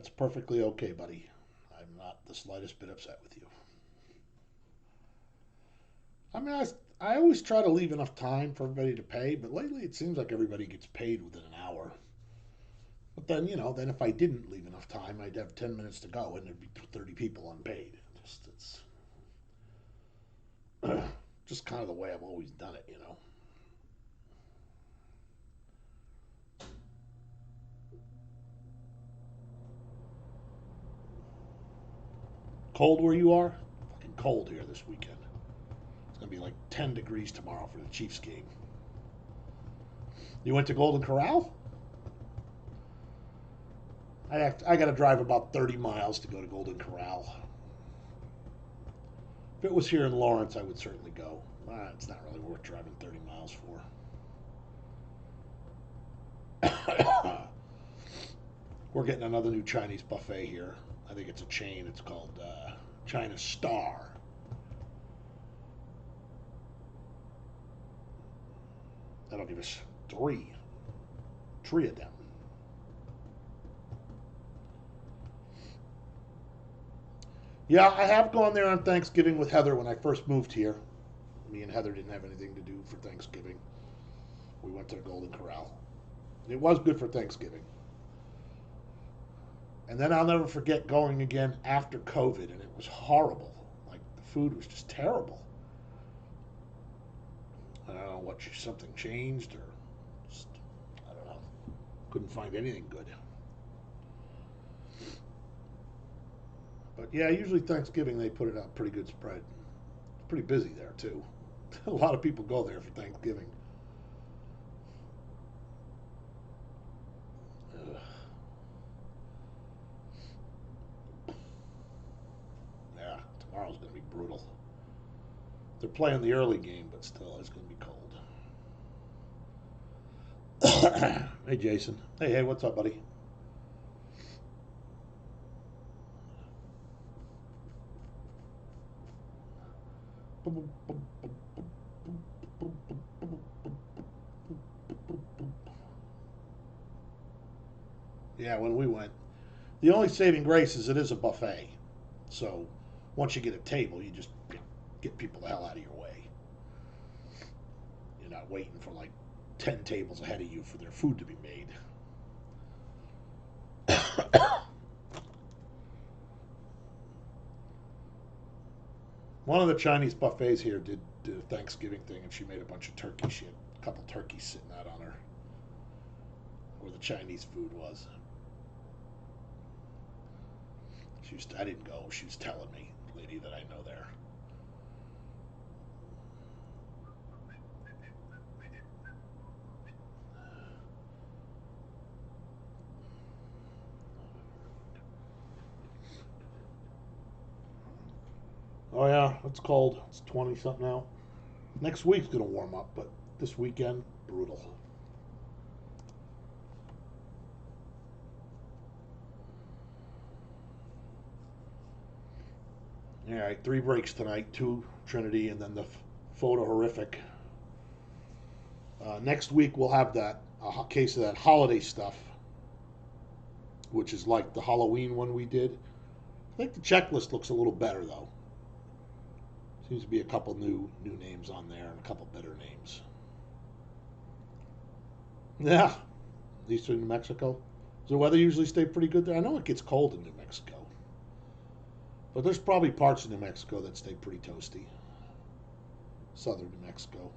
That's perfectly okay, buddy. I'm not the slightest bit upset with you. I mean, I always try to leave enough time for everybody to pay, but lately it seems like everybody gets paid within an hour. But then, then if I didn't leave enough time, I'd have 10 minutes to go and there'd be 30 people unpaid. It's just kind of the way I've always done it. Cold where you are? Fucking cold here this weekend. It's going to be like 10 degrees tomorrow for the Chiefs game. You went to Golden Corral? I got to drive about 30 miles to go to Golden Corral. If it was here in Lawrence, I would certainly go. It's not really worth driving 30 miles for. We're getting another new Chinese buffet here. I think it's a chain. It's called China Star. That'll give us three of them. Yeah, I have gone there on Thanksgiving with Heather when I first moved here. Me and Heather didn't have anything to do for Thanksgiving. We went to the Golden Corral. It was good for Thanksgiving. And then I'll never forget going again after COVID, and it was horrible. Like, the food was just terrible. I don't know what, something changed, or just, I don't know. Couldn't find anything good. But yeah, usually Thanksgiving they put it out pretty good spread. It's pretty busy there too. A lot of people go there for Thanksgiving. Ugh. Yeah, tomorrow's going to be brutal. They're playing the early game, but still, it's going to be cold. Hey, Jason. Hey, what's up, buddy? Yeah, when we went, the only saving grace is it is a buffet. So once you get a table, you just get people the hell out of your way. You're not waiting for like 10 tables ahead of you for their food to be made. One of the Chinese buffets here did a Thanksgiving thing, and she made a bunch of turkey. She had a couple turkeys sitting out on her where the Chinese food was. I didn't go. She was telling me, the lady that I know there. Oh yeah, it's cold. It's 20 something now. Next week's gonna warm up, but this weekend, brutal. All right, 3 breaks tonight, 2 Trinity, and then the photo horrific. Next week we'll have a case of that holiday stuff, which is like the Halloween one we did. I think the checklist looks a little better though. Seems to be a couple new names on there and a couple better names. Yeah, at least in New Mexico. Does the weather usually stay pretty good there? I know it gets cold in New Mexico, but there's probably parts of New Mexico that stay pretty toasty. Southern New Mexico.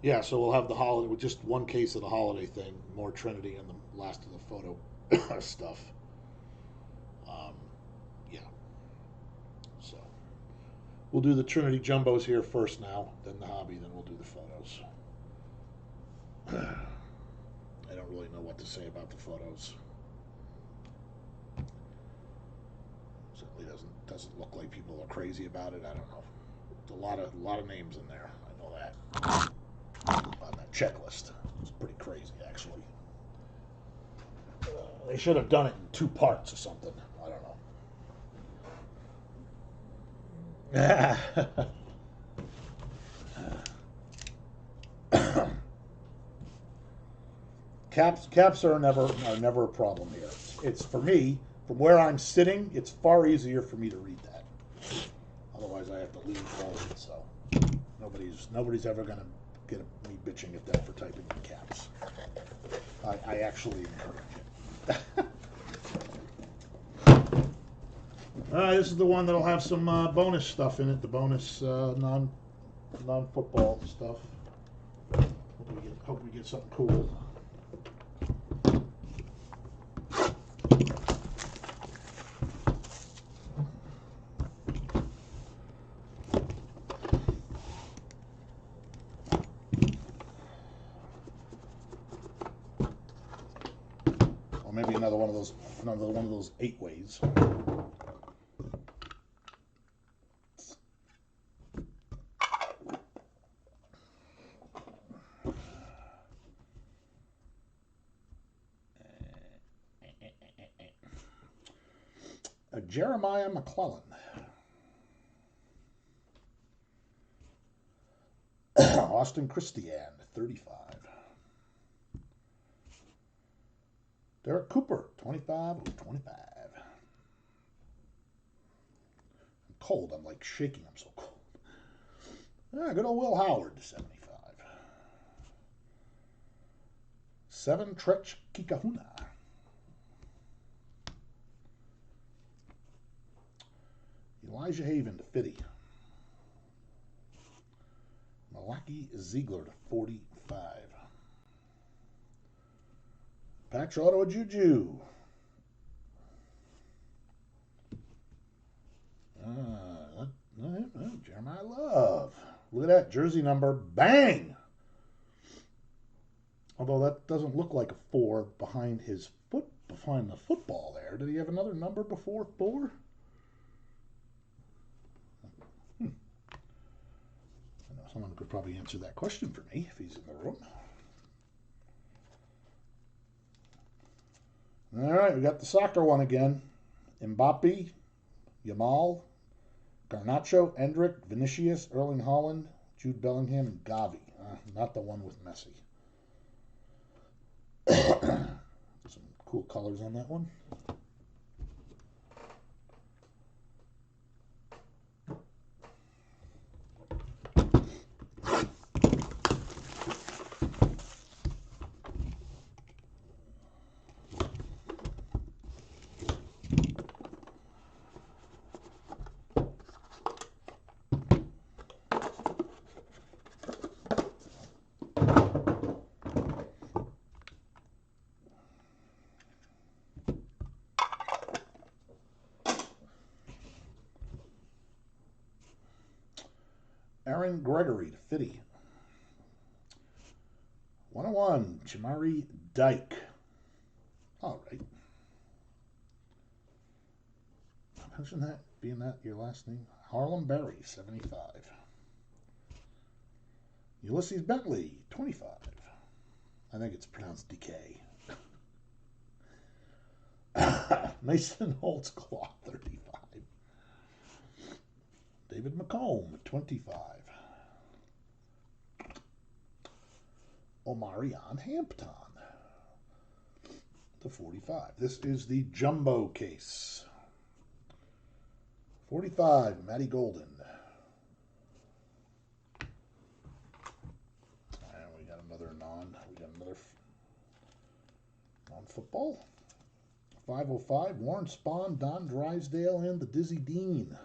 Yeah, so we'll have the holiday with just one case of the holiday thing, more Trinity, and the last of the photo stuff. Um, yeah, so we'll do the Trinity jumbos here first now, then the hobby, then we'll do the photos. I don't really know what to say about the photos. Certainly doesn't look like people are crazy about it. I don't know. There's a lot of names in there. I know that. On that checklist. It's pretty crazy, actually. They should have done it in 2 parts or something. I don't know. caps are never a problem here. It's for me, from where I'm sitting, it's far easier for me to read that. Otherwise, I have to lean forward. So nobody's ever gonna get me bitching at them for typing in caps. I actually encourage it. This is the one that'll have some bonus stuff in it. The bonus non-football stuff. Hope we get something cool. Or maybe another one of those 8 ways. Jeremiah McClellan. Austin Christian, 35. Derek Cooper, 25 of 25. I'm cold. I'm like shaking. I'm so cold. Good old Will Howard, 75. 7, Trech Kikahuna. Elijah Haven to 50. Malaki Ziegler to 45. Patch Auto Juju. Jeremiah Love. Look at that jersey number. Bang! Although that doesn't look like a 4 behind the football there. Did he have another number before 4? Someone could probably answer that question for me if he's in the room. All right, we got the soccer one again. Mbappe, Yamal, Garnacho, Endrick, Vinicius, Erling Haaland, Jude Bellingham, and Gavi. Not the one with Messi. Some cool colors on that one. Aaron Gregory to 50. 101, Chamari Dyke. All right. Imagine that, being that your last name. Harlem Berry, 75. Ulysses Bentley, 25. I think it's pronounced decay. Mason Holtzclaw, 35. David McComb, 25. Omarion Hampton to 45. This is the jumbo case. 45, Matty Golden. And we got another non-football. 505, Warren Spahn, Don Drysdale, and the Dizzy Dean.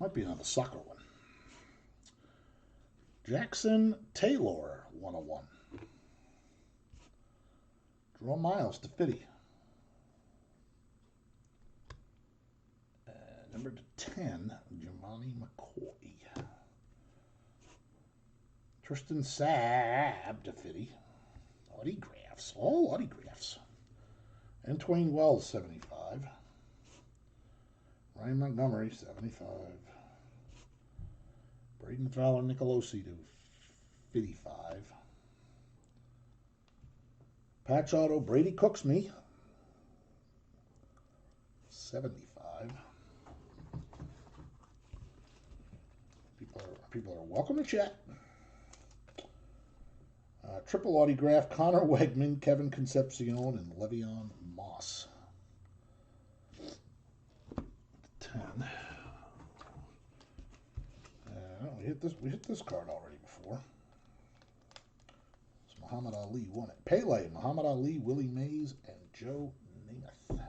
Might be another soccer one. Jackson Taylor, 101. Draw Miles to 50. Number to 10, Giovanni McCoy. Tristan Sabb to 50. Autographs. All autographs. And Twain Wells, 75. Ryan Montgomery, 75. Braden Fowler Nicolosi to 55. Patch auto Brady Cooksme, 75. People are welcome to chat. Triple autograph Connor Wegman, Kevin Concepcion, and Le'Veon Moss. 10. We hit this card already before. It's Muhammad Ali won it. Pele, Muhammad Ali, Willie Mays, and Joe Namath.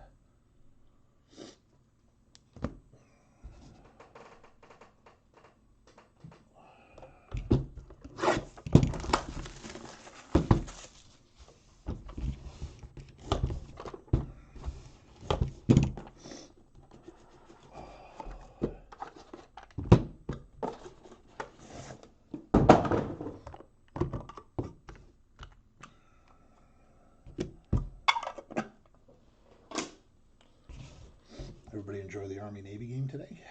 Everybody enjoy the Army-Navy game today?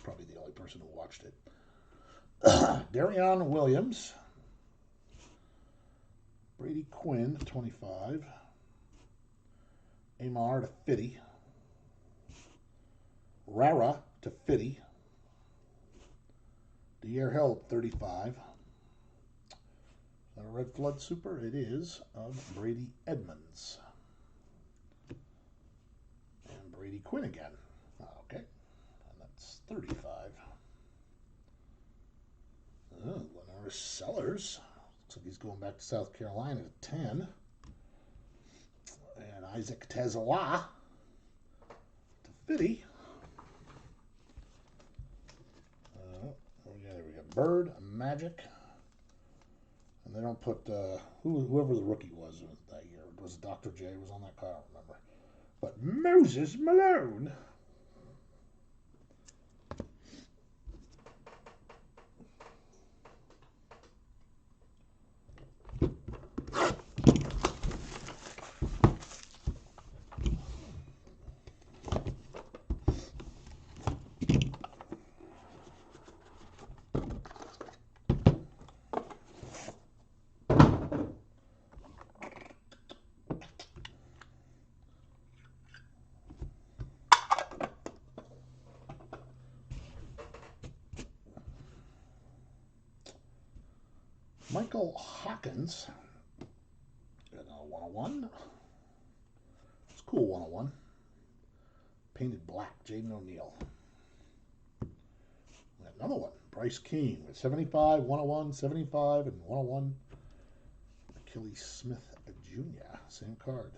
Probably the only person who watched it. Darion Williams. Brady Quinn, 25. Amar to 50. Rara to 50. De'Aaron Hill, 35. Is that a Red Flood Super? It is, of Brady Edmonds. And Brady Quinn again. Okay. And that's 35. Lenore Sellers. Looks like he's going back to South Carolina at 10. And Isaac Tesla to 50. There we go. Bird, Magic. And they don't put whoever the rookie was that year. Was Dr. J was on that card? I don't remember. But Moses Malone. Michael Hawkins. 101. It's cool 101. Painted black. Jaden O'Neal. Another one. Bryce Keene with 75, 101, 75, and 101. Achilles Smith Jr. Same card.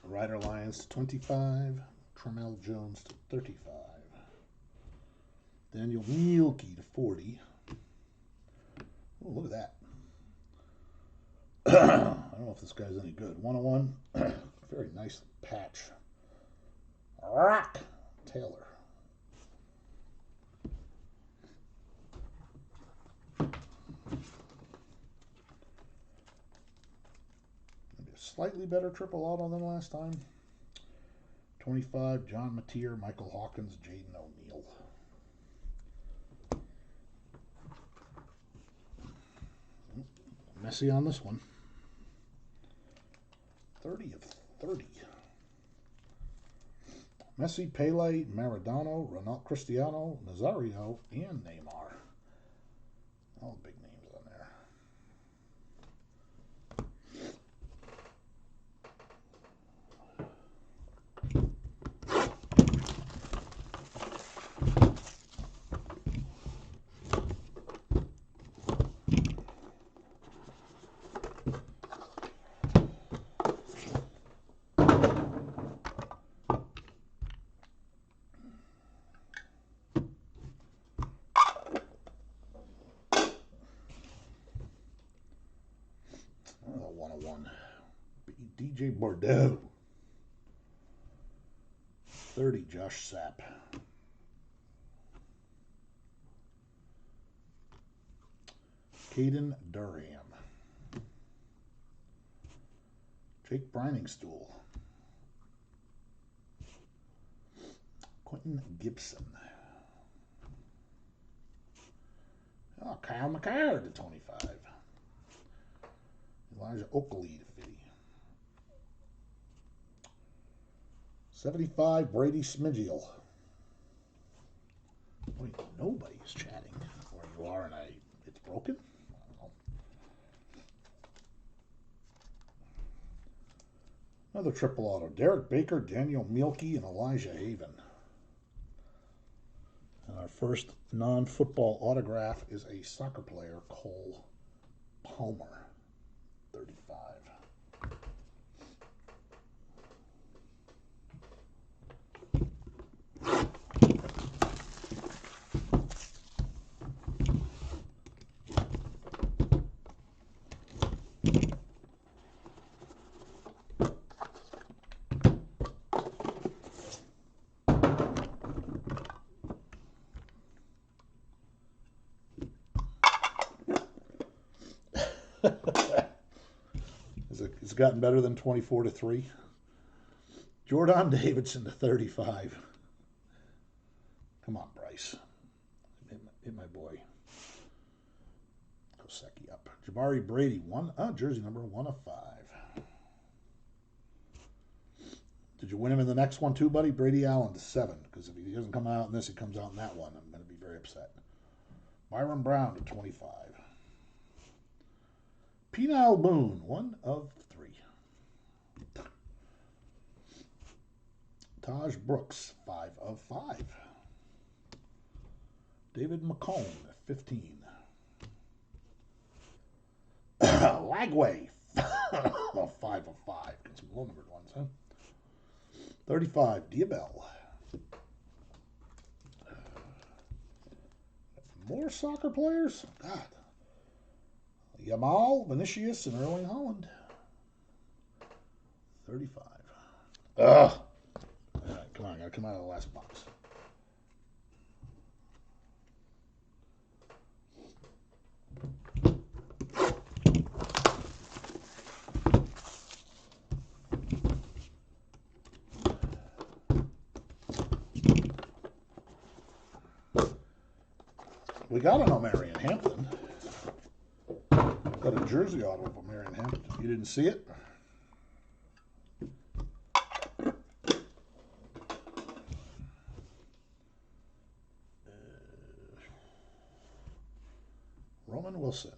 Ryder Lyons to 25. Tremel Jones to 35. Daniel Mielke to 40. Oh, look at that. I don't know if this guy's any good. 101. Very nice patch. Rock Taylor. Maybe a slightly better triple auto than last time. 25. John Mateer, Michael Hawkins, Jaden O'Neal. Messy on this one. 30 of 30. Messi, Pele, Maradona, Ronaldo, Cristiano, Nazario, and Neymar. All the big names on there. DJ Bordeaux. 30, Josh Sapp. Caden Durham. Jake Briningstool. Quentin Gibson. Oh, Kyle McCarr to 25. Elijah Oakley to 50. 75, Brady Smigiel. Wait, nobody is chatting. Or you are and it's broken? I don't know. Another triple auto. Derek Baker, Daniel Mielke, and Elijah Haven. And our first non-football autograph is a soccer player, Cole Palmer, 35. It's gotten better than 24-3. Jordan Davidson to 35. Come on, Bryce. Hit my boy. Kosecki up. Jabari Brady, jersey number 1/5. Did you win him in the next one too, buddy? Brady Allen to 7. Because if he doesn't come out in this, he comes out in that one. I'm going to be very upset. Byron Brown to 25. Penal Boone, 1/3. Taj Brooks, 5/5. David McComb, 15. Lagway, 5/5. Get some low numbered ones, huh? 35, Diabell. More soccer players? God. Yamal, Vinicius, and Erling Holland. 35. Ugh. All right, come on, I gotta come out of the last box. We got an O'Marion Hampton. Got a jersey auto of O'Marion Hampton. You didn't see it? Roman Wilson.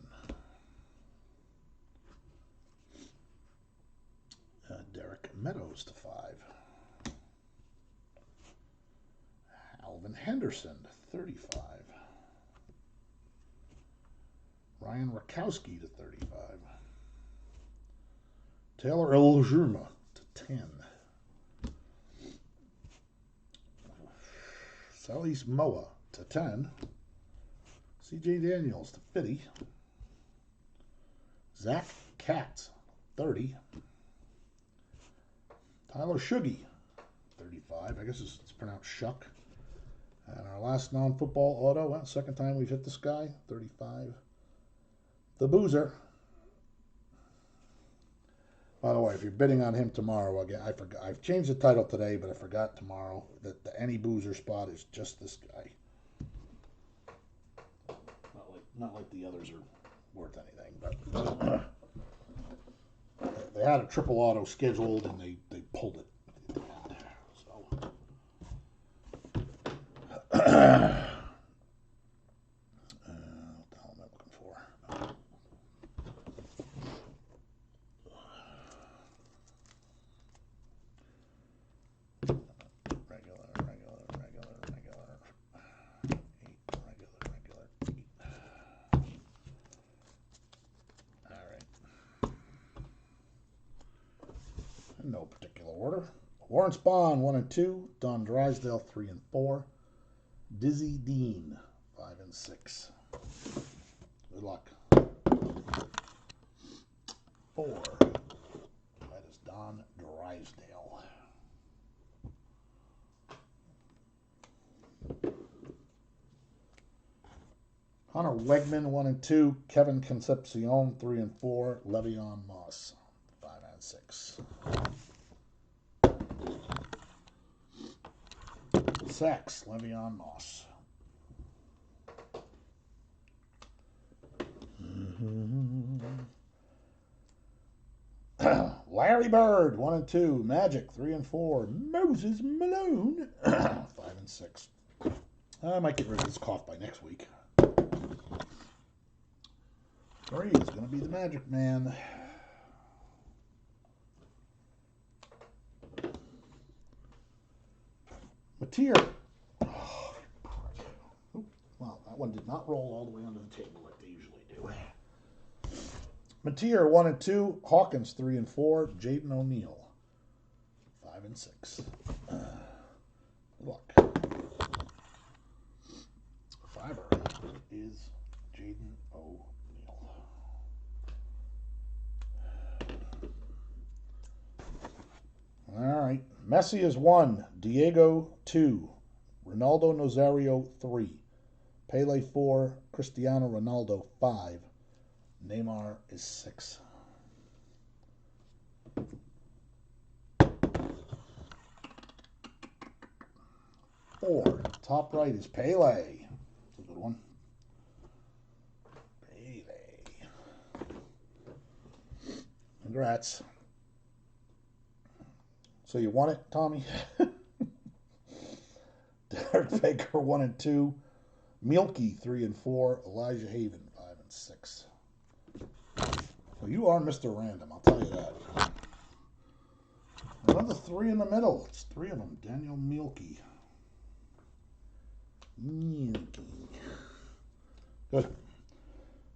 Derek Meadows to 5. Alvin Henderson to 35. Ryan Rakowski to 35. Taylor Elujurma to 10. Salis Moa to 10. CJ Daniels to 50. Zach Katz, 30. Tyler Shuggy, 35. I guess it's pronounced Shuck. And our last non-football auto, well, second time we've hit this guy, 35. The Boozer. By the way, if you're bidding on him tomorrow, again, I forgot. I've changed the title today, but I forgot tomorrow that the any Boozer spot is just this guy. Not like the others are worth anything, but they had a triple auto scheduled and they pulled it at the end. So. What the hell am I looking for? Regular. 8, regular. 8. All right. In no particular order. Warren Spahn, 1 and 2. Don Drysdale, 3 and 4. Dizzy Dean, 5 and 6. Good luck. 4. That is Don Drysdale. Connor Wegman, 1 and 2. Kevin Concepcion, 3 and 4. Le'Veon Moss, 5 and 6. Sacks, Le'Veon Moss. Larry Bird, 1 and 2. Magic, 3 and 4. Moses Malone, 5 and 6. I might get rid of this cough by next week. 3 is going to be the Magic Man. Mateer. Oh, well, that one did not roll all the way under the table like they usually do. Mateer, 1 and 2. Hawkins, 3 and 4. Jaden O'Neal, 5 and 6. Good luck. Fiver is Jaden O'Neal. All right. Messi is 1. Diego 2. Ronaldo Nazario 3. Pele 4. Cristiano Ronaldo 5. Neymar is 6. 4. Top right is Pele. That's a good one. Pele. Congrats. So you won it, Tommy? Derek Baker, 1 and 2. Milky, 3 and 4. Elijah Haven, 5 and 6. Well, you are Mr. Random, I'll tell you that. Another 3 in the middle. It's 3 of them. Daniel Milky. Good.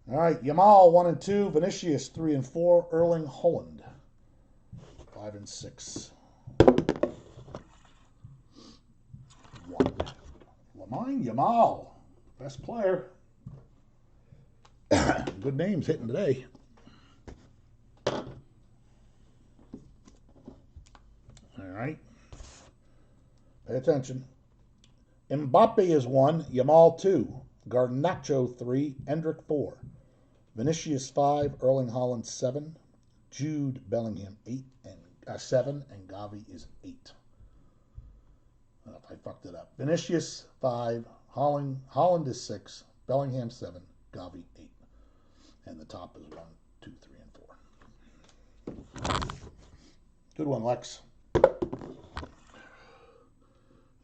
All right, Yamal, 1 and 2. Vinicius, 3 and 4. Erling Haaland, 5 and 6. 1. Lamine Yamal, best player. Good names hitting today. All right. Pay attention. Mbappe is 1, Yamal 2, Garnacho 3, Endrick 4, Vinicius 5, Erling Haaland 7, Jude Bellingham 7, and Gavi is 8. I fucked it up. Vinicius 5, Haaland is 6, Bellingham 7, Gavi 8. And the top is 1, 2, 3, and 4. Good one, Lex.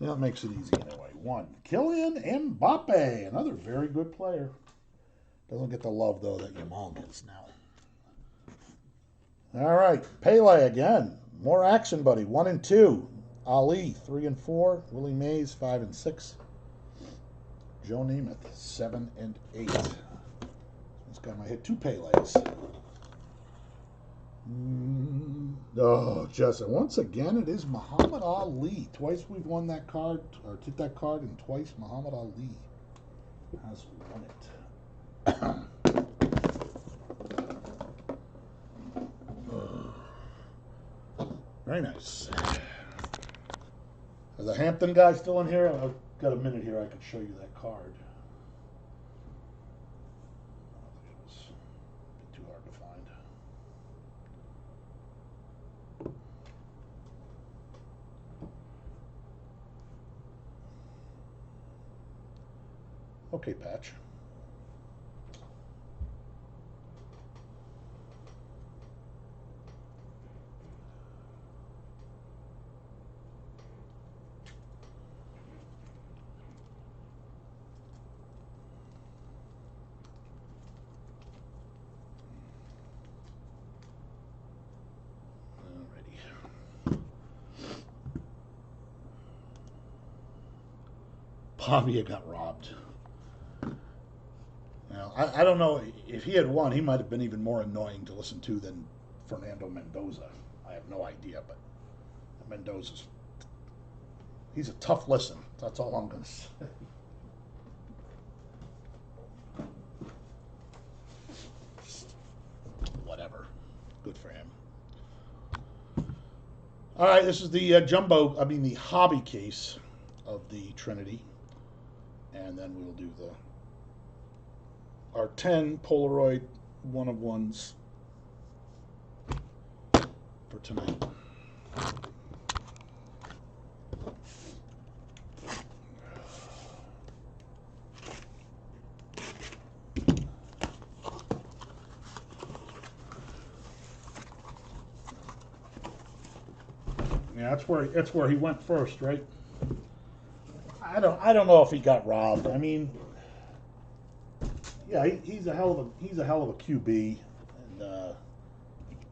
That makes it easy anyway. 1. Kylian Mbappe, another very good player. Doesn't get the love, though, that Yamal gets now. All right, Pele again. More action, buddy. 1 and 2. Ali, 3 and 4. Willie Mays, 5 and 6. Joe Namath, 7 and 8. This guy might hit 2 Peles. Oh, Jesse. Once again, it is Muhammad Ali. Twice we've won that card, or took that card, and twice Muhammad Ali has won it. Very nice. Is the Hampton guy still in here? I've got a minute here. I could show you that card. It's too hard to find. Okay, Patch. Pavia got robbed. Now, I don't know. If he had won, he might have been even more annoying to listen to than Fernando Mendoza. I have no idea, but Mendoza's... he's a tough listen. That's all I'm going to say. Whatever. Good for him. All right, this is the the hobby case of the Trinity. And then we'll do the our 10 Polaroid one-of-ones for tonight. Yeah, that's where he went first, right? I don't know if he got robbed. I mean, yeah, he's a hell of a QB, and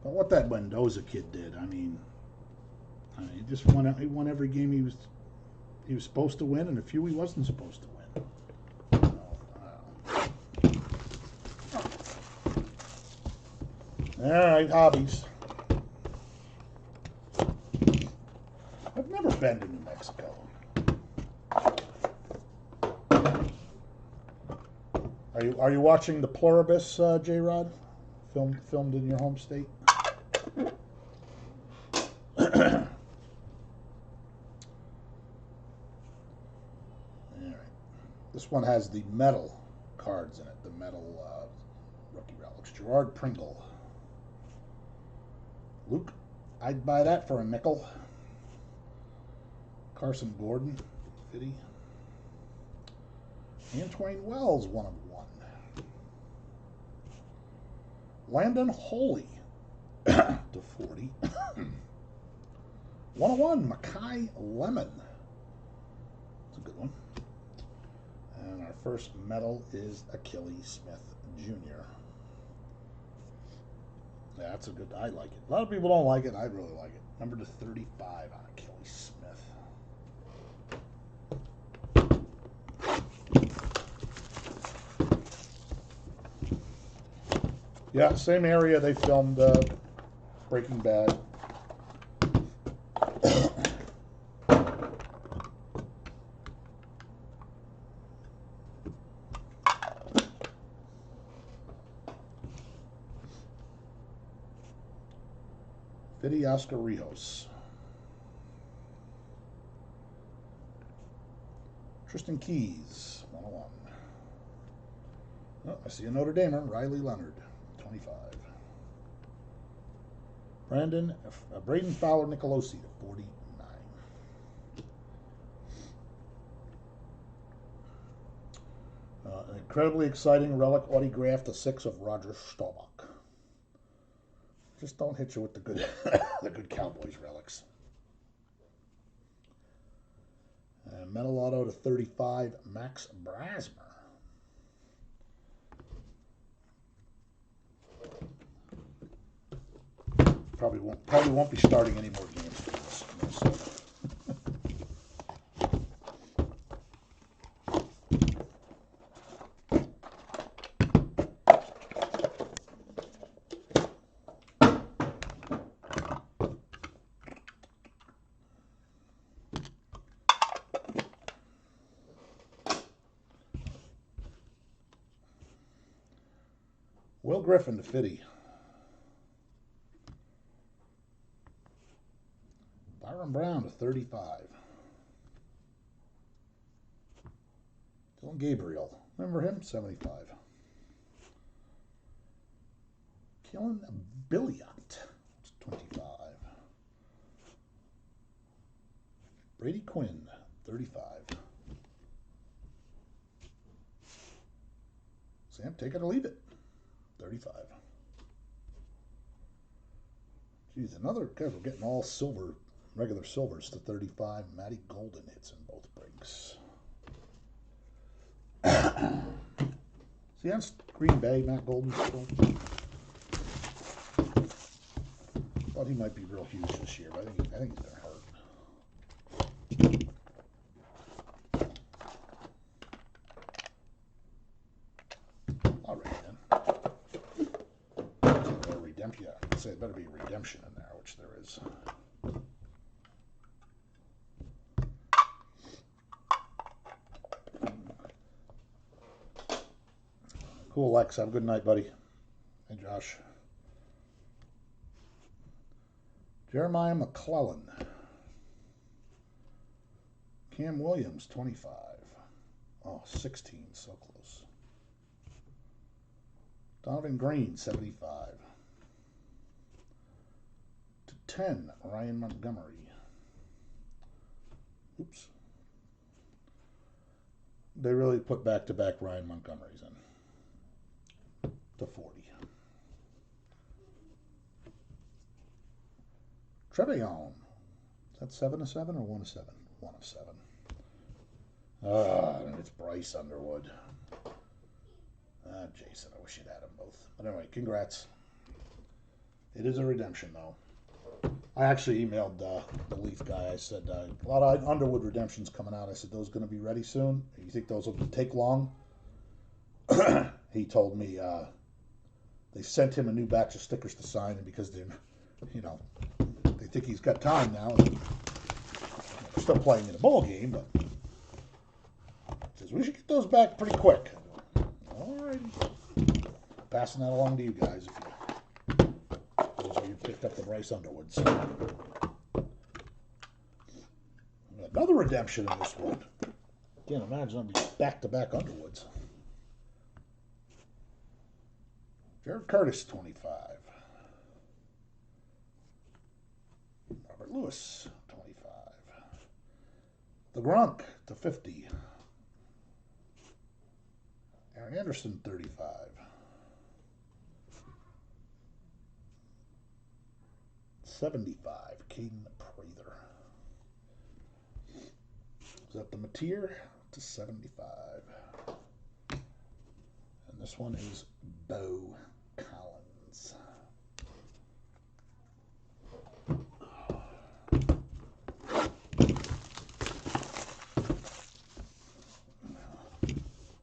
but what that Mendoza kid did, I mean, he just won every game he was supposed to win, and a few he wasn't supposed to win. All right, hobbies. I've never been to New Mexico. Are you watching the Pluribus, J Rod? Filmed in your home state? Alright. This one has the metal cards in it, the metal rookie relics. Gerard Pringle. Luke, I'd buy that for a nickel. Carson Gordon, 50. Antoine Wells, 1/1. Landon Holy, to 40. 1/1, Mackay Lemon. That's a good one. And our first medal is Achilles Smith Jr. Yeah, that's a good, I like it. A lot of people don't like it, I really like it. Number to 35 on Achilles Smith. Yeah, same area they filmed Breaking Bad. Fiddy Oscar Rijos. Tristan Keys, 1/1. Oh, I see a Notre Damer, Riley Leonard, 25. Braden Fowler Nicolosi to 49. An incredibly exciting relic autograph, the 6 of Roger Staubach. Just don't hit you with the good, the good Cowboys relics. Metal auto to 35, Max Brasmer. Probably won't be starting any more games for this. Will Griffin to 50. Byron Brown to 35. Dylan Gabriel. Remember him? 75. Kellen Billiot. 25. Brady Quinn. 35. Sam, take it or leave it. 35. Geez, another, God, we're getting all silver, regular silvers to 35. Matty Golden hits in both breaks. See, that's Green Bay, Matt Golden. Thought he might be real huge this year, but I think he's been hurt. All right then. Redemption. Yeah, I'd say it better be a redemption in there, which there is. Cool, Lex. Have a good night, buddy. Hey, Josh. Jeremiah McClellan. Cam Williams, 25. Oh, 16, so close. Donovan Green, 75. To 10, Ryan Montgomery. Oops. They really put back-to-back Ryan Montgomerys in. To 40. Trevion. Is that 7 of 7 or 1 of 7? 1 of 7. It's Bryce Underwood. Jason, I wish you'd had them both. But anyway, congrats. It is a redemption, though. I actually emailed the Leaf guy. I said, a lot of Underwood redemptions coming out. I said, those going to be ready soon? You think those will take long? He told me they sent him a new batch of stickers to sign, and because they're, they think he's got time now. They're still playing in a bowl game, but says we should get those back pretty quick. All right, passing that along to you guys if those of you picked up the Bryce Underwoods. Another redemption in this one. Can't imagine I'll be back-to-back Underwoods. Jared Curtis, 25. Robert Lewis, 25. The Grunk to 50. Aaron Anderson, 35. $75. Caden Prather. Is that the Mateer to 75? And this one is Bo Collins.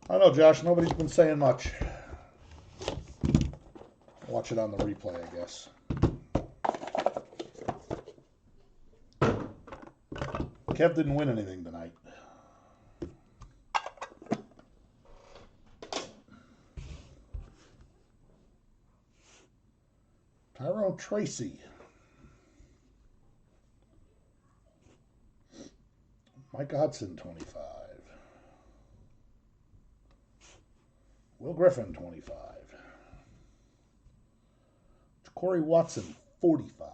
I know, Josh, nobody's been saying much. Watch it on the replay, I guess. Kev didn't win anything tonight. Tyrone Tracy. Micah Hudson, 25. Will Griffin, 25. Corey Watson, 45.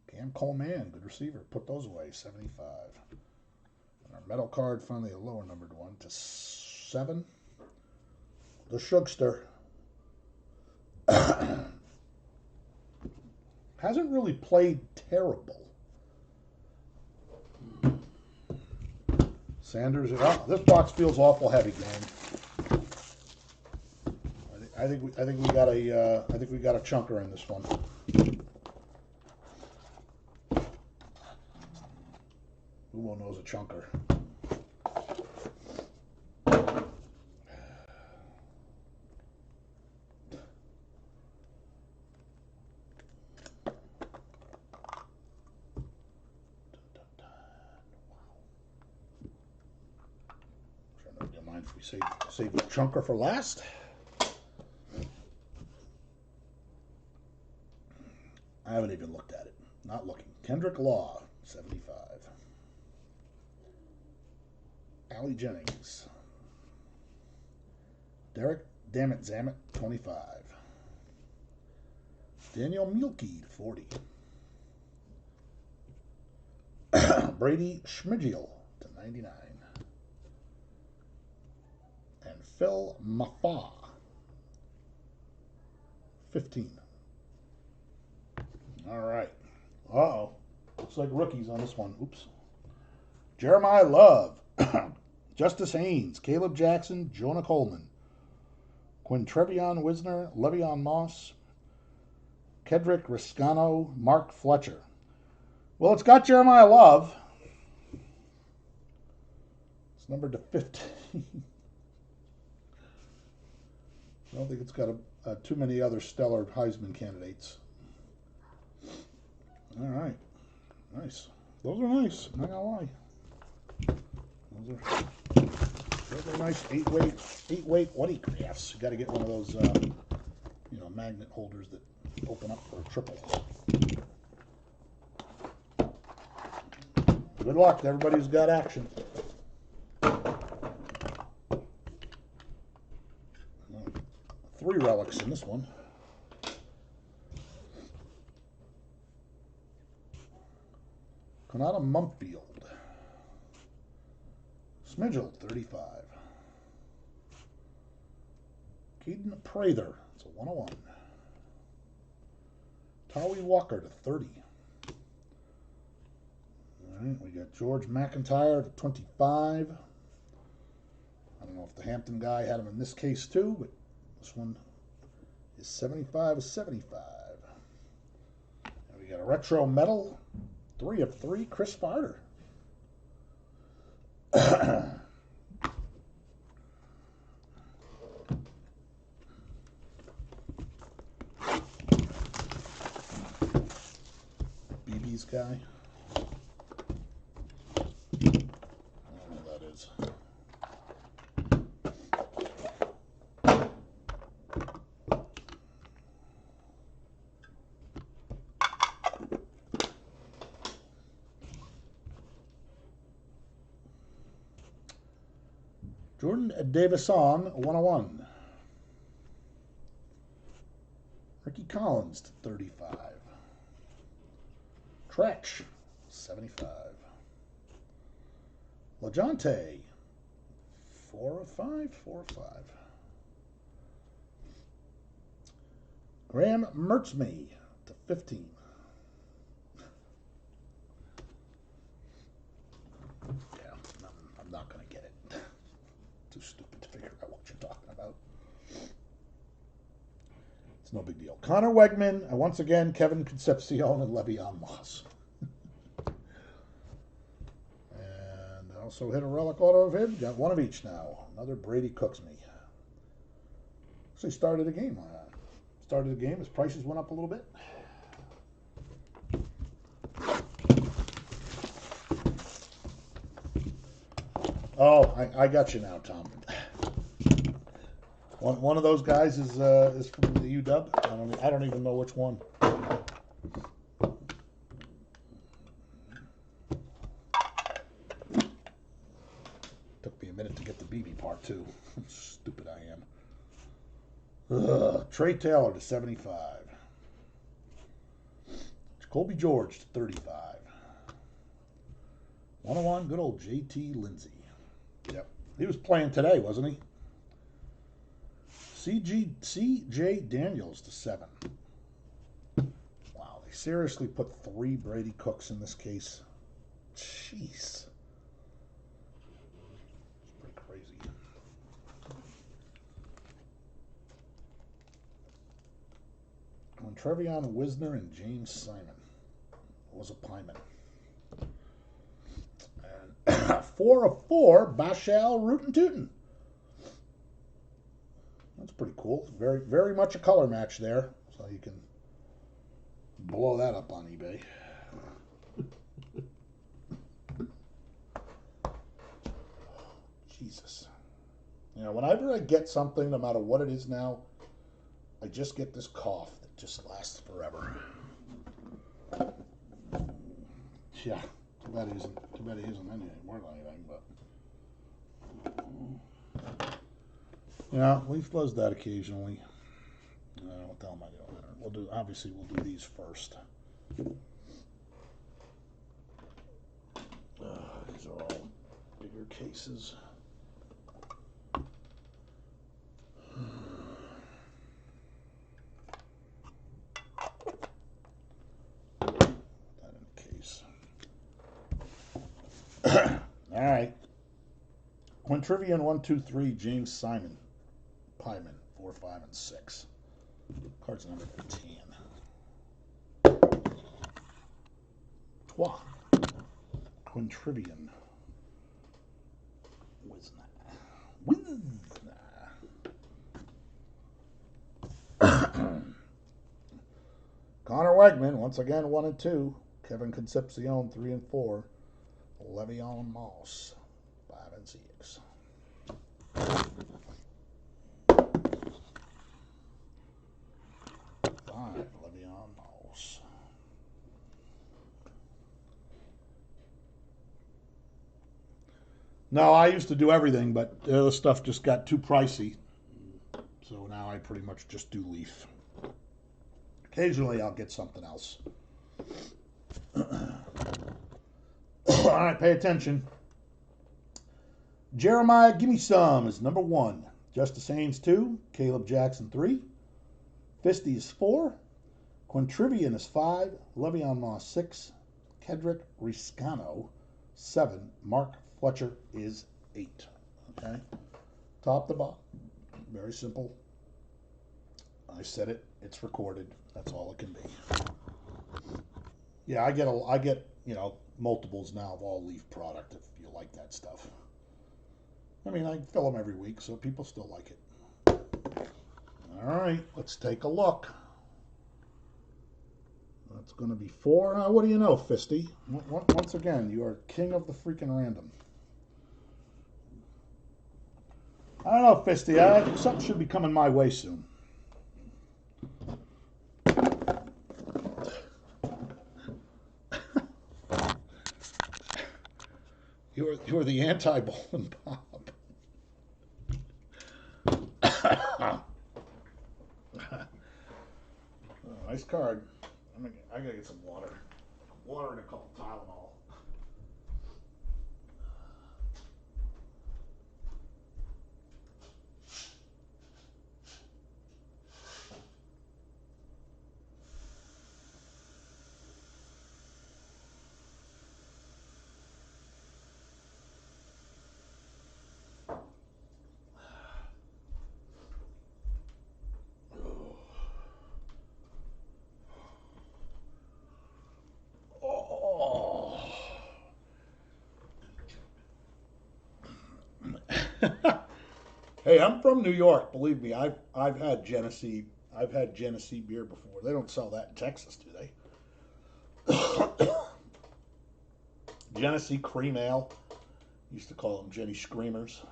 Cam Coleman, good receiver. Put those away, 75. And our metal card, finally a lower numbered one, to 7. The Shugster. Hasn't really played terrible. Sanders, this box feels awful heavy, gang. I think we got a chunker in this one. Who knows a chunker? Do you mind if we save the chunker for last? I haven't even looked at it. Not looking. Kendrick Law, 75. Allie Jennings. Derek Dammit Zammit, 25. Daniel Mielke, 40. Brady Schmidgiel to 99. And Phil Mafa, 15. All right. Uh-oh. Looks like rookies on this one. Oops. Jeremiah Love. Justice Haynes. Caleb Jackson. Jonah Coleman. Quintrevion Wisner. Le'Veon Moss. Kedrick Riscano. Mark Fletcher. Well, it's got Jeremiah Love. It's numbered to 15. I don't think it's got too many other stellar Heisman candidates. All right. Nice. Those are nice. I'm not going to lie. Those are nice 8-weight autographs. You got to get one of those, magnet holders that open up for triples. Good luck to everybody who's got action. relics in this one. Konata Mumpfield. Smidgel, 35. Caden Prather, it's a 101. Tawi Walker to 30. All right, we got George McIntyre to 25. I don't know if the Hampton guy had him in this case too, but this one is 75 of 75. And we got a retro medal, 3 of 3, Chris Farter. BB's guy. I don't know who that is. Jordan Davison, 101. Ricky Collins to 35. Tretch, 75. LaJonte, 4 of 5, 4 of 5. Graham Mertzme to 15. Yeah, I'm not going to get it. Too stupid to figure out what you're talking about. It's no big deal. Connor Wegman, and once again, Kevin Concepcion and Le'Veon Moss. And I also hit a relic auto of him. Got one of each now. Another Brady Cooks me. Actually started a game. His prices went up a little bit. Oh, I got you now, Tom. One of those guys is from the UW. I don't even know which one. Took me a minute to get the BB part too. Stupid I am. Trey Taylor to 75. Jacoby George to 35. 101, good old JT Lindsay. Yep. He was playing today, wasn't he? CJ Daniels to 7. Wow, they seriously put 3 Brady Cooks in this case. Jeez. It's pretty crazy. When Trevion Wisner and James Simon was a Pyman. And 4 of 4, Bashal Rootin' Tootin'. That's pretty cool. Very, very much a color match there. So you can blow that up on eBay. Jesus. You know, whenever I get something, no matter what it is now, I just get this cough that just lasts forever. Yeah. Too bad he isn't anything more than anything, but yeah, Leaf does that occasionally. What the hell am I doing? Obviously we'll do these first. These are all bigger cases. All right. Quintrivian 1, 2, 3, James Simon. Pyman, 4, 5, and 6. Cards number 10. Trois. Quintrivian. Wisna. Connor Wegman, once again, 1 and 2. Kevin Concepcion, 3 and 4. Le'Veon Moss, 5 and 6. Le'Veon Moss. No, I used to do everything, but the other stuff just got too pricey. So now I pretty much just do leaf. Occasionally I'll get something else. All right, pay attention. Jeremiah Gimme Some is number 1. Justice Haynes 2. Caleb Jackson 3. Fisty is 4. Quintrivian is 5. Le'Veon Moss 6. Kedrick Riscano 7. Mark Fletcher is 8. Okay? Top to bottom. Very simple. I said it. It's recorded. That's all it can be. Yeah, I get multiples now of all leaf product if you like that stuff. I mean, I fill them every week, so people still like it. All right, let's take a look. That's going to be 4. Now, what do you know, Fisty? Once again, you are king of the freaking random. I don't know, Fisty. Something should be coming my way soon. You're the anti-Bowling Bob. Nice card. I gotta get some water. Water and a couple Tylenol. Hey, I'm from New York. Believe me, I've had Genesee. I've had Genesee beer before. They don't sell that in Texas, do they? Genesee Cream Ale. Used to call them Jenny Screamers.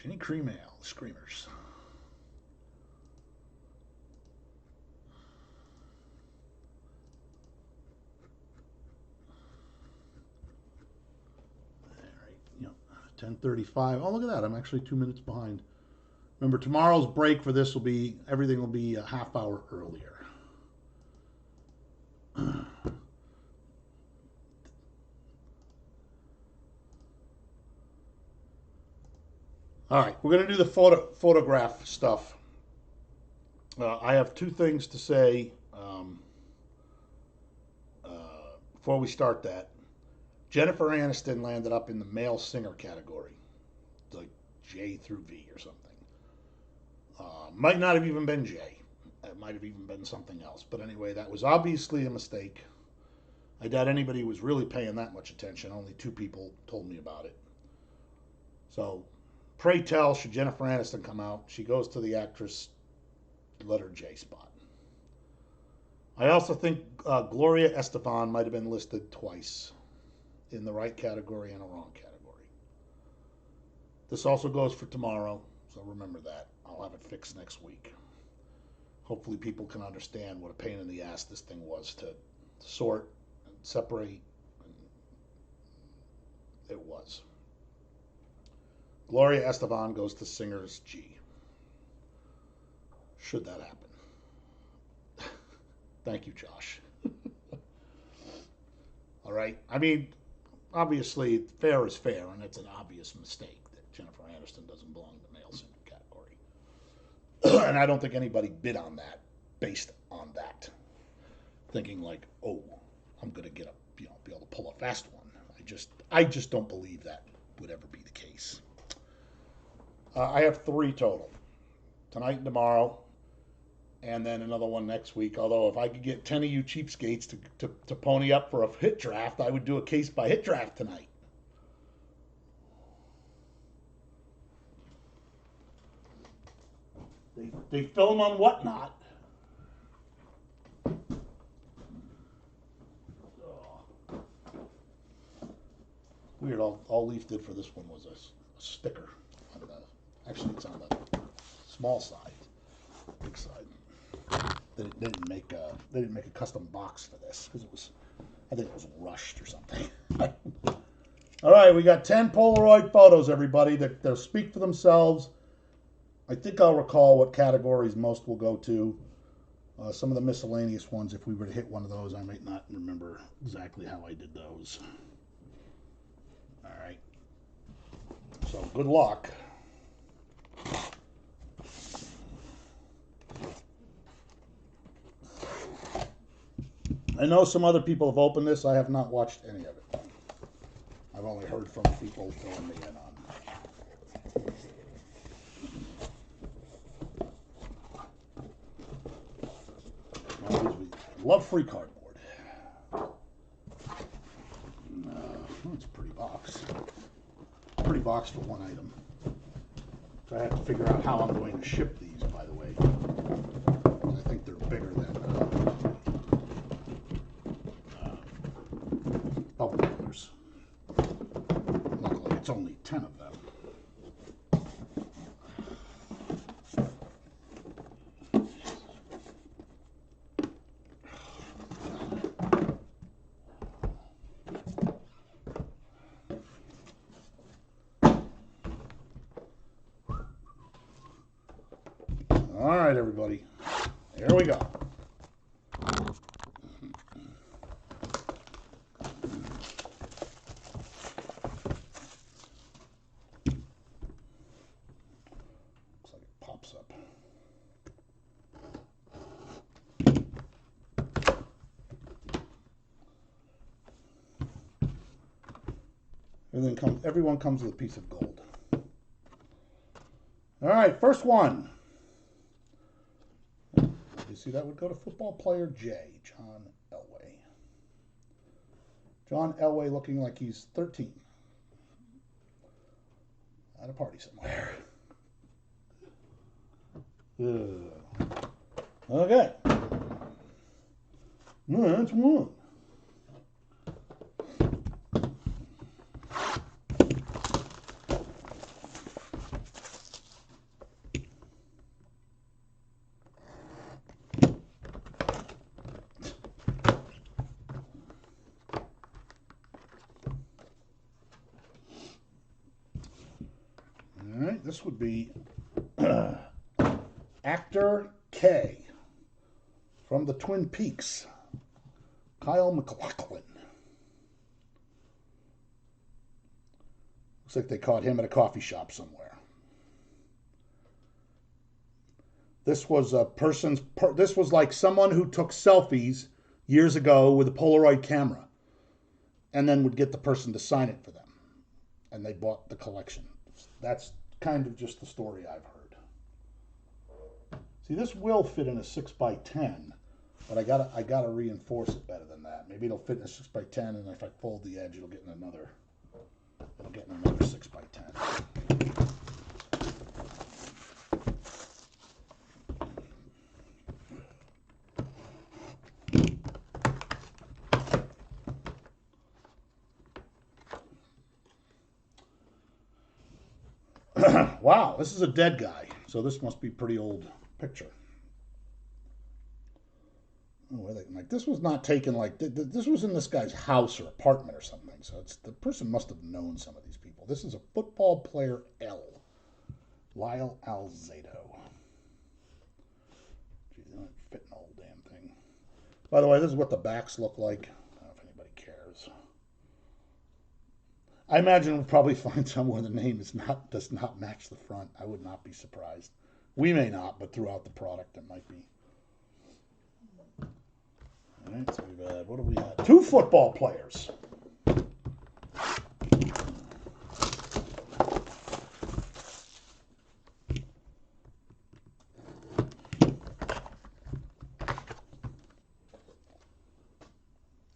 Jenny Cream Ale Screamers. All right, 10:35. Oh, look at that! I'm actually 2 minutes behind. Remember, tomorrow's break for this will be everything will be a half hour earlier. All right, we're going to do the photograph stuff. I have 2 things to say before we start that. Jennifer Aniston landed up in the male singer category, like J through V or something. Might not have even been J. It might have even been something else. But anyway, that was obviously a mistake. I doubt anybody was really paying that much attention. Only 2 people told me about it. So, pray tell, should Jennifer Aniston come out, she goes to the actress letter J spot. I also think Gloria Estefan might have been listed twice in the right category and a wrong category. This also goes for tomorrow, so remember that. I'll have it fixed next week. Hopefully people can understand what a pain in the ass this thing was to sort and separate. It was. Gloria Estefan goes to singers G. Should that happen. Thank you, Josh. All right. I mean, obviously, fair is fair, and it's an obvious mistake that Jennifer Aniston doesn't belong in the male singer category. And I don't think anybody bid on that based on that, thinking like, oh, I'm going to be able to pull a fast one. I just don't believe that would ever be the case. I have 3 total, tonight and tomorrow, and then another one next week. Although if I could get 10 of you cheapskates to pony up for a hit draft, I would do a case by hit draft tonight. They film on Whatnot. Weird. All Leaf did for this one was a sticker. Actually, it's on the small side, big side. They didn't make a custom box for this because I think it was rushed or something. All right, we got 10 Polaroid photos, everybody. They'll speak for themselves. I think I'll recall what categories most will go to. Some of the miscellaneous ones, if we were to hit one of those, I might not remember exactly how I did those. All right. So good luck. I know some other people have opened this. I have not watched any of it. I've only heard from people filling me in on. Love free cardboard. It's a pretty box. Pretty box for one item. So I have to figure out how I'm going to ship these, by the way. I think they're bigger than bubble wrappers. Luckily, it's only 10 of them. All right, everybody. Here we go. Looks like it pops up. Everyone comes with a piece of gold. All right, first one. You see, that would go to football player J, John Elway. John Elway looking like he's 13. At a party somewhere. Okay. No, that's one. All right, this would be actor K from the Twin Peaks, Kyle MacLachlan. Looks like they caught him at a coffee shop somewhere. This was this was like someone who took selfies years ago with a Polaroid camera and then would get the person to sign it for them. And they bought the collection. That's kind of just the story I've heard. See, this will fit in a 6x10, but I gotta reinforce it better than that. Maybe it'll fit in a 6x10, and if I fold the edge, it'll get in another 6x10. Wow, this is a dead guy, so this must be a pretty old picture. Oh, like this was not taken like this was in this guy's house or apartment or something. So the person must have known some of these people. This is a football player L, Lyle Alzado. Geez, they don't fit an old damn thing. By the way, this is what the backs look like. I don't know if anybody cares. I imagine we'll probably find somewhere the name does not match the front. I would not be surprised. We may not, but throughout the product it might be. All right, so we've what do we have? 2 football players.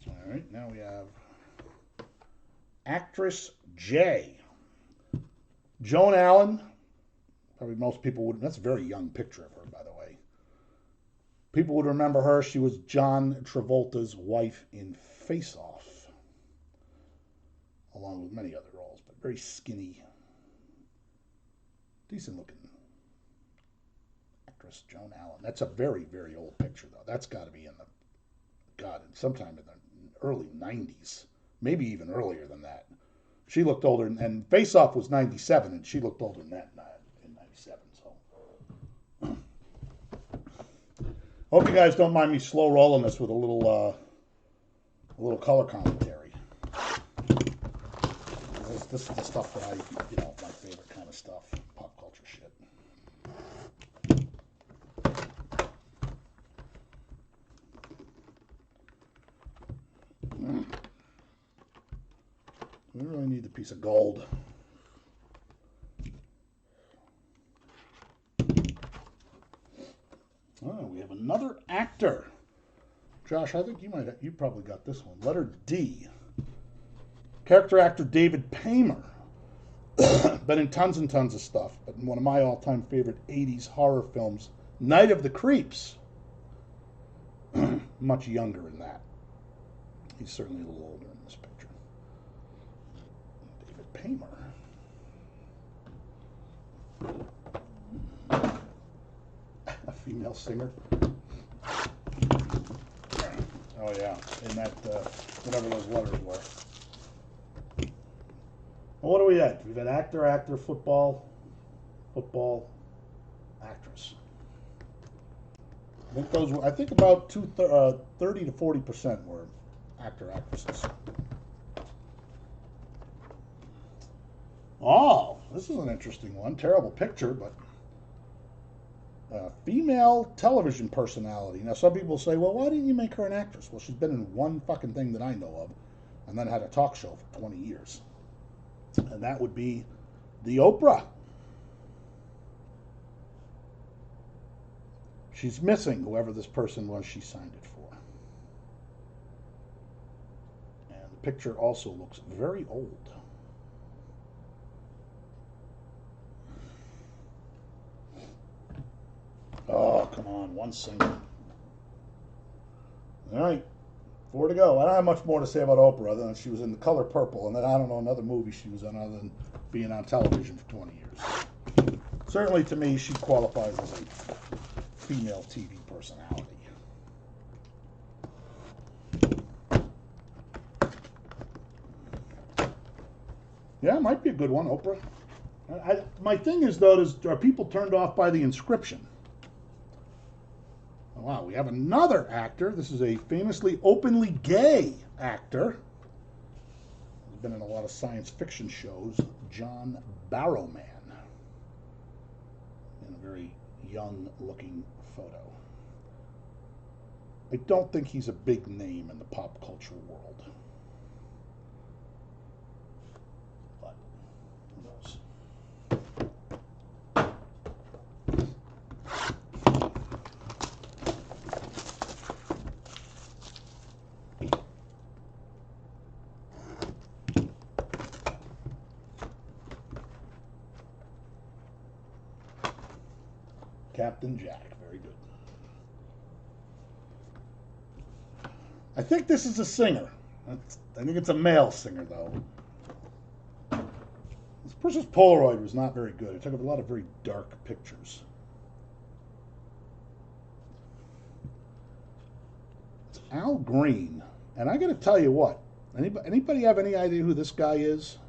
All right, now we have actress J. Joan Allen. Probably most people would. That's a very young picture of her, by the way. People would remember her. She was John Travolta's wife in Face Off, along with many other roles, but very skinny, decent looking actress Joan Allen. That's a very, very old picture, though. That's got to be in the, God, sometime in the early 90s, maybe even earlier than that. She looked older, and Face Off was 97, and she looked older than that in 97. So, hope you guys don't mind me slow rolling this with a little color commentary. This is the stuff that my favorite kind of stuff, pop culture shit. We really need the piece of gold. Oh, we have another actor. Josh, I think you probably got this one. Letter D. Character actor David Paymer. Been in tons and tons of stuff, but in one of my all-time favorite 80s horror films, Night of the Creeps. Much younger in that. He's certainly a little older in this picture. David Paymer. A female singer. Oh yeah, in that whatever those letters were. Well, what do we have? We've had actor, football, actress. I think about 30 to 40% were actresses. Oh, this is an interesting one. Terrible picture, but female television personality. Now, some people say, well, why didn't you make her an actress? Well, she's been in one fucking thing that I know of, and then had a talk show for 20 years. And that would be the Oprah. She's missing whoever this person was she signed it for. And the picture also looks very old. Oh, come on, one single. All right, 4 to go. I don't have much more to say about Oprah other than she was in The Color Purple, and then I don't know another movie she was in other than being on television for 20 years. Certainly to me, she qualifies as a female TV personality. Yeah, it might be a good one, Oprah. My thing is, though, are people turned off by the inscription? Wow, we have another actor. This is a famously openly gay actor. He's been in a lot of science fiction shows. John Barrowman. In a very young-looking photo. I don't think he's a big name in the pop culture world. But who knows? Captain Jack, very good. I think this is a singer. I think it's a male singer, though. This person's Polaroid was not very good. It took a lot of very dark pictures. It's Al Green. And I got to tell you what. Anybody have any idea who this guy is?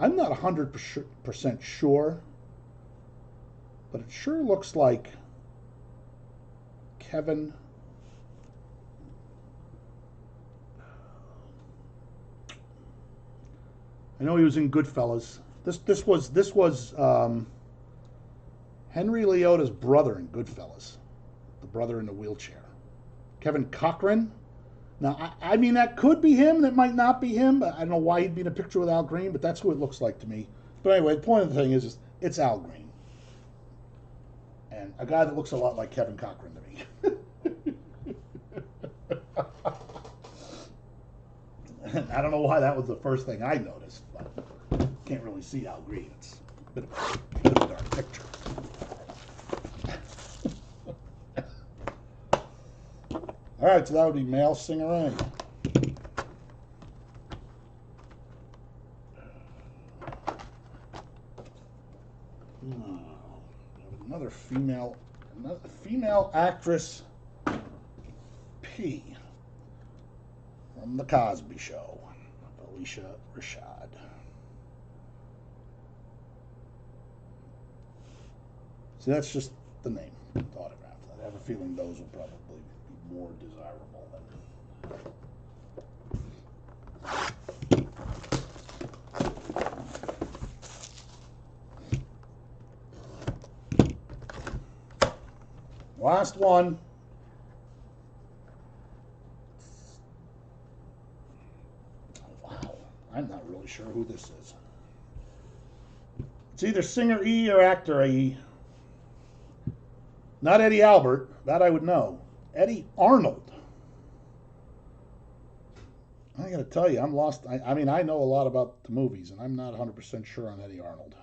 I'm not 100% sure. But it sure looks like Kevin. I know he was in Goodfellas. This was Henry Liotta's brother in Goodfellas, the brother in the wheelchair. Kevin Cochran. Now, I mean, that could be him. That might not be him. I don't know why he'd be in a picture with Al Green, but that's who it looks like to me. But anyway, the point of the thing is it's Al Green. And a guy that looks a lot like Kevin Cochran to me. And I don't know why that was the first thing I noticed, but can't really see Al Green. It's a bit of a dark picture. All right, so that would be male singer A. Another female actress P. from The Cosby Show, Alicia Rashad. See, that's just the name, the autograph. I have a feeling those will probably be more desirable than. Last one. Oh, wow. I'm not really sure who this is. It's either singer E or actor E. Not Eddie Albert. That I would know. Eddie Arnold. I gotta tell you, I'm lost. I mean, I know a lot about the movies, and I'm not 100% sure on Eddie Arnold.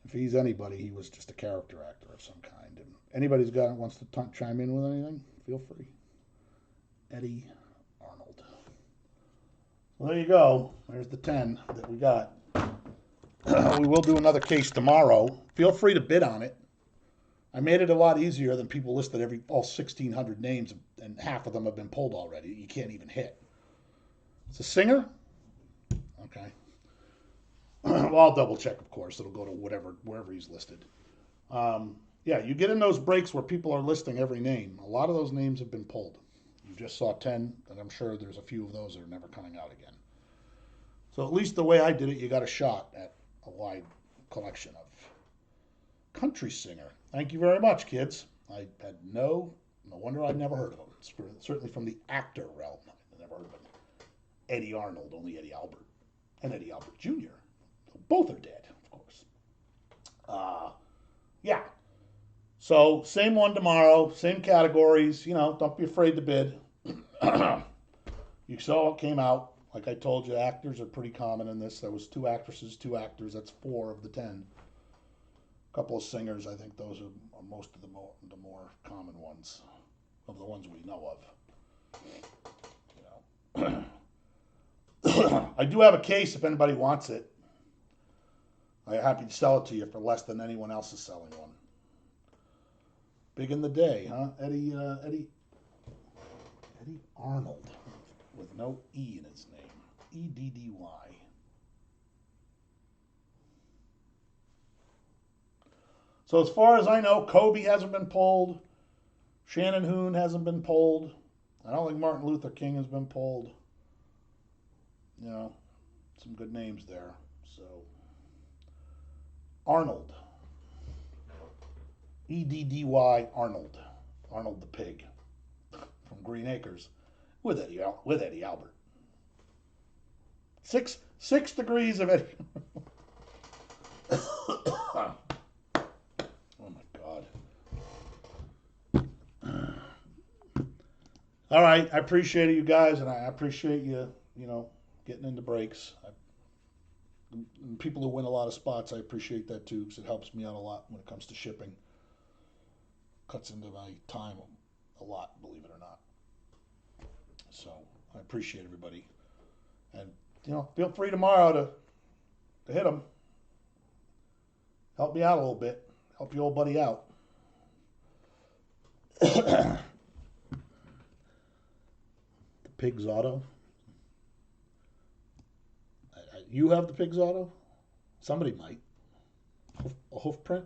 If he's anybody, he was just a character actor of some kind. And anybody's wants to chime in with anything, feel free. Eddie Arnold. Well, there you go. There's the 10 that we got. We will do another case tomorrow. Feel free to bid on it. I made it a lot easier than people listed all 1,600 names, and half of them have been pulled already. You can't even hit. It's a singer? Okay. Well, I'll double check, of course. It'll go to wherever he's listed. Yeah, you get in those breaks where people are listing every name. A lot of those names have been pulled. You just saw 10, and I'm sure there's a few of those that are never coming out again. So at least the way I did it, you got a shot at a wide collection of country singer. Thank you very much, kids. I had no wonder I'd never heard of him. Certainly from the actor realm, I never heard of him. Eddie Arnold, only Eddie Albert, and Eddie Albert Jr. Both are dead, of course. Yeah. So same one tomorrow, same categories. Don't be afraid to bid. You saw what came out. Like I told you, actors are pretty common in this. There was 2 actresses, 2 actors. That's 4 of the 10. A couple of singers. I think those are most of the more common ones, of the ones we know of. I do have a case if anybody wants it. I'm happy to sell it to you for less than anyone else is selling one. Big in the day, huh? Eddie Arnold, with no E in his name. Eddy. So as far as I know, Kobe hasn't been pulled. Shannon Hoon hasn't been pulled. I don't think Martin Luther King has been pulled. Some good names there. So Arnold. Eddy Arnold. Arnold the pig from Green Acres with Eddie Albert. Six degrees of Eddie. Oh my God. All right, I appreciate it, you guys, and I appreciate you, getting into breaks. And people who win a lot of spots, I appreciate that too, because it helps me out a lot when it comes to shipping. Cuts into my time a lot, believe it or not. So I appreciate everybody, and feel free tomorrow to hit them. Help me out a little bit. Help your old buddy out. The Pig's Auto. You have the Pig's Auto? Somebody might. A hoof print?